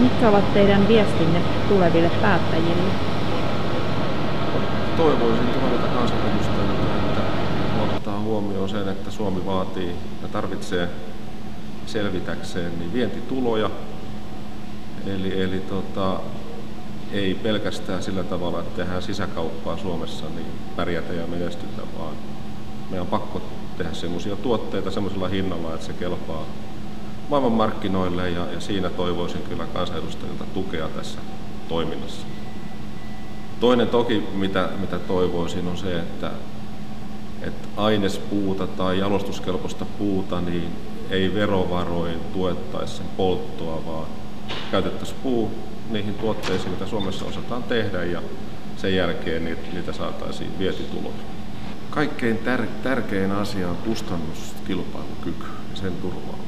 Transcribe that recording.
Mitkä ovat teidän viestinne tuleville päättäjille? Toivoisin tulevilta kansanedustajilta, että ottaa huomioon sen, että Suomi vaatii ja tarvitsee selvitäkseen niin vientituloja. Eli ei pelkästään sillä tavalla, että tehdään sisäkauppaa Suomessa, niin pärjätä ja menestytä, vaan meidän on pakko tehdä semmoisia tuotteita semmoisella hinnalla, että se kelpaa maailmanmarkkinoille ja siinä toivoisin kyllä kansanedustajilta tukea tässä toiminnassa. Toinen toki, mitä toivoisin, on se, että ainespuuta tai jalostuskelpoista puuta niin ei verovaroin tuettaisi sen polttoa, vaan käytettäisiin puu niihin tuotteisiin, mitä Suomessa osataan tehdä, ja sen jälkeen niitä saataisiin vientituloja. Kaikkein tärkein asia on kustannuskilpailukyky ja sen turvaaminen.